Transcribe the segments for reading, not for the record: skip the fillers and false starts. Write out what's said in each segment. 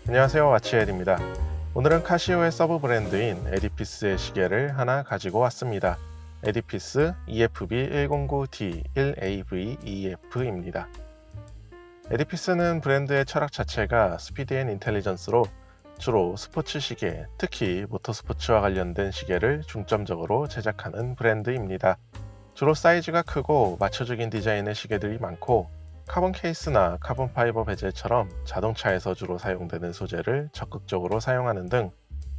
안녕하세요, 와치엘입니다. 오늘은 카시오의 서브 브랜드인 에디피스의 시계를 하나 가지고 왔습니다. 에디피스 EFB109D1AVEF입니다. 에디피스는 브랜드의 철학 자체가 스피드 앤 인텔리전스로 주로 스포츠 시계, 특히 모터스포츠와 관련된 시계를 중점적으로 제작하는 브랜드입니다. 주로 사이즈가 크고 맞춰주긴 디자인의 시계들이 많고 카본 케이스나 카본 파이버 베젤처럼 자동차에서 주로 사용되는 소재를 적극적으로 사용하는 등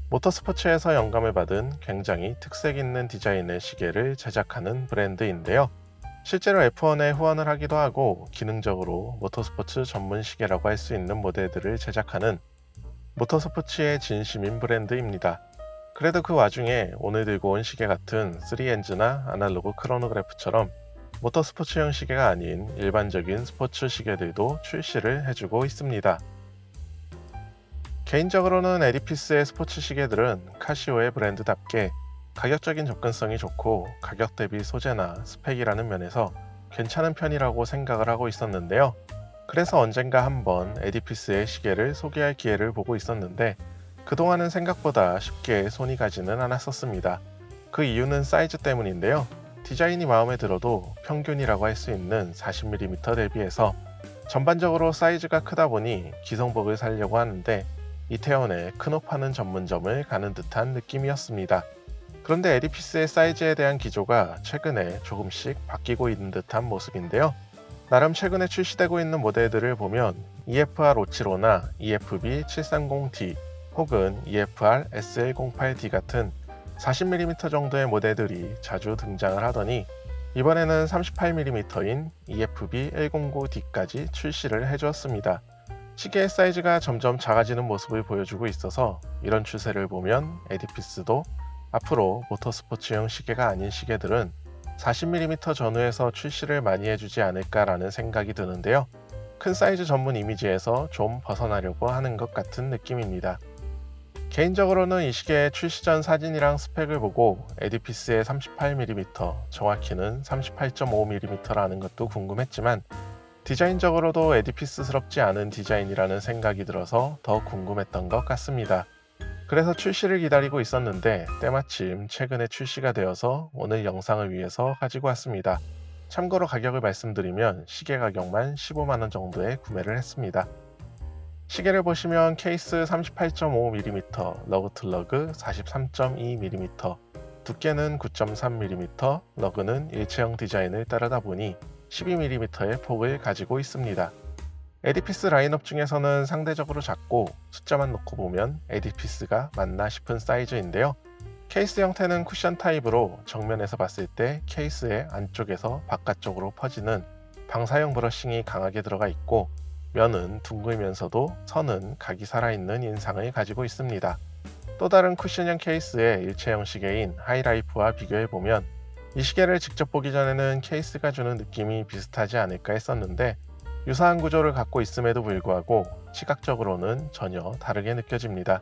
모터스포츠에서 영감을 받은 굉장히 특색 있는 디자인의 시계를 제작하는 브랜드인데요. 실제로 F1에 후원을 하기도 하고 기능적으로 모터스포츠 전문 시계라고 할 수 있는 모델들을 제작하는 모터스포츠의 진심인 브랜드입니다. 그래도 그 와중에 오늘 들고 온 시계 같은 3엔즈나 아날로그 크로노그래프처럼 모터스포츠용 시계가 아닌 일반적인 스포츠 시계들도 출시를 해주고 있습니다. 개인적으로는 에디피스의 스포츠 시계들은 카시오의 브랜드답게 가격적인 접근성이 좋고 가격 대비 소재나 스펙이라는 면에서 괜찮은 편이라고 생각을 하고 있었는데요. 그래서 언젠가 한번 에디피스의 시계를 소개할 기회를 보고 있었는데 그동안은 생각보다 쉽게 손이 가지는 않았었습니다. 그 이유는 사이즈 때문인데요. 디자인이 마음에 들어도 평균이라고 할 수 있는 40mm 대비해서 전반적으로 사이즈가 크다 보니 기성복을 사려고 하는데 이태원에 큰옷 파는 전문점을 가는 듯한 느낌이었습니다. 그런데 에디피스의 사이즈에 대한 기조가 최근에 조금씩 바뀌고 있는 듯한 모습인데요. 나름 최근에 출시되고 있는 모델들을 보면 EFR575나 EFB730D 혹은 EFR SL08D 같은 40mm 정도의 모델들이 자주 등장을 하더니 이번에는 38mm인 EFB109D까지 출시를 해주었습니다. 시계의 사이즈가 점점 작아지는 모습을 보여주고 있어서 이런 추세를 보면 에디피스도 앞으로 모터스포츠용 시계가 아닌 시계들은 40mm 전후에서 출시를 많이 해주지 않을까라는 생각이 드는데요. 큰 사이즈 전문 이미지에서 좀 벗어나려고 하는 것 같은 느낌입니다. 개인적으로는 이 시계의 출시 전 사진이랑 스펙을 보고 에디피스의 38mm, 정확히는 38.5mm라는 것도 궁금했지만 디자인적으로도 에디피스스럽지 않은 디자인이라는 생각이 들어서 더 궁금했던 것 같습니다. 그래서 출시를 기다리고 있었는데 때마침 최근에 출시가 되어서 오늘 영상을 위해서 가지고 왔습니다. 참고로 가격을 말씀드리면 시계 가격만 15만원 정도에 구매를 했습니다. 시계를 보시면 케이스 38.5mm, 러그틀러그 43.2mm, 두께는 9.3mm, 러그는 일체형 디자인을 따르다 보니 12mm의 폭을 가지고 있습니다. 에디피스 라인업 중에서는 상대적으로 작고 숫자만 놓고 보면 에디피스가 맞나 싶은 사이즈인데요. 케이스 형태는 쿠션 타입으로 정면에서 봤을 때 케이스의 안쪽에서 바깥쪽으로 퍼지는 방사형 브러싱이 강하게 들어가 있고 면은 둥글면서도 선은 각이 살아있는 인상을 가지고 있습니다. 또 다른 쿠션형 케이스의 일체형 시계인 하이라이프와 비교해보면 이 시계를 직접 보기 전에는 케이스가 주는 느낌이 비슷하지 않을까 했었는데 유사한 구조를 갖고 있음에도 불구하고 시각적으로는 전혀 다르게 느껴집니다.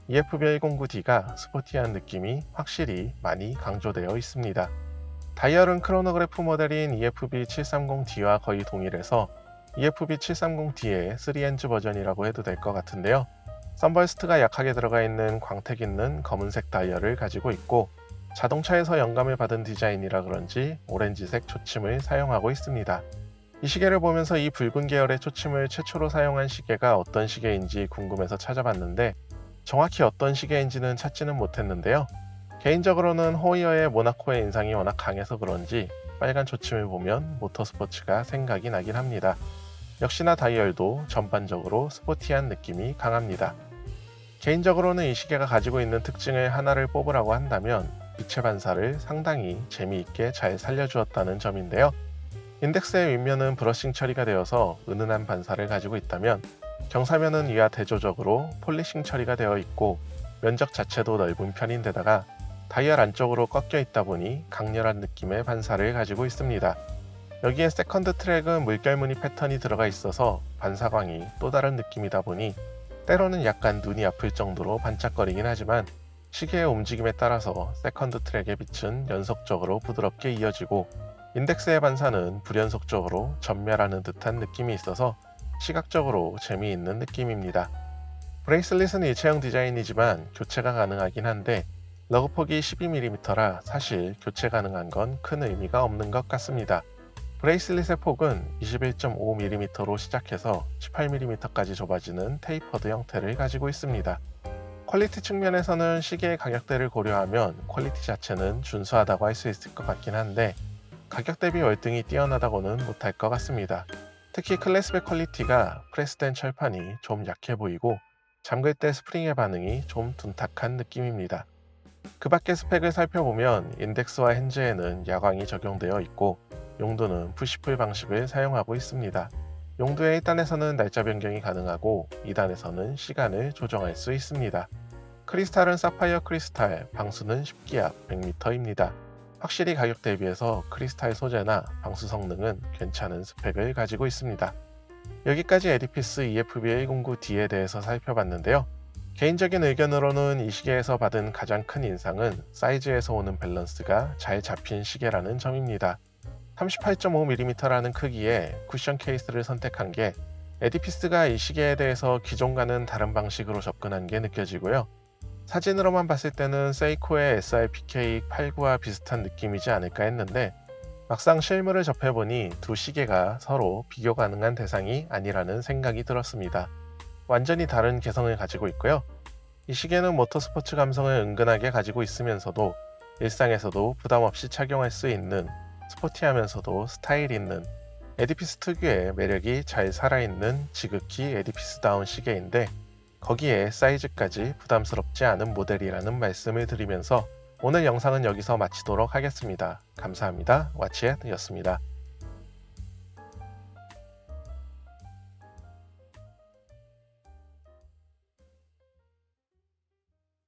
EFB109D가 스포티한 느낌이 확실히 많이 강조되어 있습니다. 다이얼은 크로노그래프 모델인 EFB730D와 거의 동일해서 EFB730D의 3엔즈 버전이라고 해도 될 것 같은데요. 선버스트가 약하게 들어가 있는 광택 있는 검은색 다이얼을 가지고 있고 자동차에서 영감을 받은 디자인이라 그런지 오렌지색 초침을 사용하고 있습니다. 이 시계를 보면서 이 붉은 계열의 초침을 최초로 사용한 시계가 어떤 시계인지 궁금해서 찾아봤는데 정확히 어떤 시계인지는 찾지는 못했는데요. 개인적으로는 호이어의 모나코의 인상이 워낙 강해서 그런지 빨간 초침을 보면 모터스포츠가 생각이 나긴 합니다. 역시나 다이얼도 전반적으로 스포티한 느낌이 강합니다. 개인적으로는 이 시계가 가지고 있는 특징을 하나를 뽑으라고 한다면 빛의 반사를 상당히 재미있게 잘 살려주었다는 점인데요. 인덱스의 윗면은 브러싱 처리가 되어서 은은한 반사를 가지고 있다면 경사면은 위와 대조적으로 폴리싱 처리가 되어 있고 면적 자체도 넓은 편인데다가 다이얼 안쪽으로 꺾여 있다 보니 강렬한 느낌의 반사를 가지고 있습니다. 여기에 세컨드 트랙은 물결무늬 패턴이 들어가 있어서 반사광이 또 다른 느낌이다 보니 때로는 약간 눈이 아플 정도로 반짝거리긴 하지만 시계의 움직임에 따라서 세컨드 트랙의 빛은 연속적으로 부드럽게 이어지고 인덱스의 반사는 불연속적으로 전멸하는 듯한 느낌이 있어서 시각적으로 재미있는 느낌입니다. 브레이슬릿은 일체형 디자인이지만 교체가 가능하긴 한데 러그폭이 12mm라 사실 교체 가능한 건 큰 의미가 없는 것 같습니다. 브레이슬릿의 폭은 21.5mm로 시작해서 18mm까지 좁아지는 테이퍼드 형태를 가지고 있습니다. 퀄리티 측면에서는 시계의 가격대를 고려하면 퀄리티 자체는 준수하다고 할 수 있을 것 같긴 한데 가격 대비 월등히 뛰어나다고는 못할 것 같습니다. 특히 클래스백 퀄리티가 프레스된 철판이 좀 약해 보이고 잠글 때 스프링의 반응이 좀 둔탁한 느낌입니다. 그 밖의 스펙을 살펴보면 인덱스와 핸즈에는 야광이 적용되어 있고 용도는 푸시풀 방식을 사용하고 있습니다. 용도의 1단에서는 날짜 변경이 가능하고 2단에서는 시간을 조정할 수 있습니다. 크리스탈은 사파이어 크리스탈, 방수는 10기압 100m입니다. 확실히 가격 대비해서 크리스탈 소재나 방수 성능은 괜찮은 스펙을 가지고 있습니다. 여기까지 에디피스 EFB109D에 대해서 살펴봤는데요. 개인적인 의견으로는 이 시계에서 받은 가장 큰 인상은 사이즈에서 오는 밸런스가 잘 잡힌 시계라는 점입니다. 38.5mm라는 크기의 쿠션 케이스를 선택한 게 에디피스가 이 시계에 대해서 기존과는 다른 방식으로 접근한 게 느껴지고요. 사진으로만 봤을 때는 세이코의 SRPK89와 비슷한 느낌이지 않을까 했는데 막상 실물을 접해보니 두 시계가 서로 비교 가능한 대상이 아니라는 생각이 들었습니다. 완전히 다른 개성을 가지고 있고요. 이 시계는 모터스포츠 감성을 은근하게 가지고 있으면서도 일상에서도 부담 없이 착용할 수 있는 스포티하면서도 스타일 있는 에디피스 특유의 매력이 잘 살아있는 지극히 에디피스다운 시계인데 거기에 사이즈까지 부담스럽지 않은 모델이라는 말씀을 드리면서 오늘 영상은 여기서 마치도록 하겠습니다. 감사합니다. 와치얏였습니다.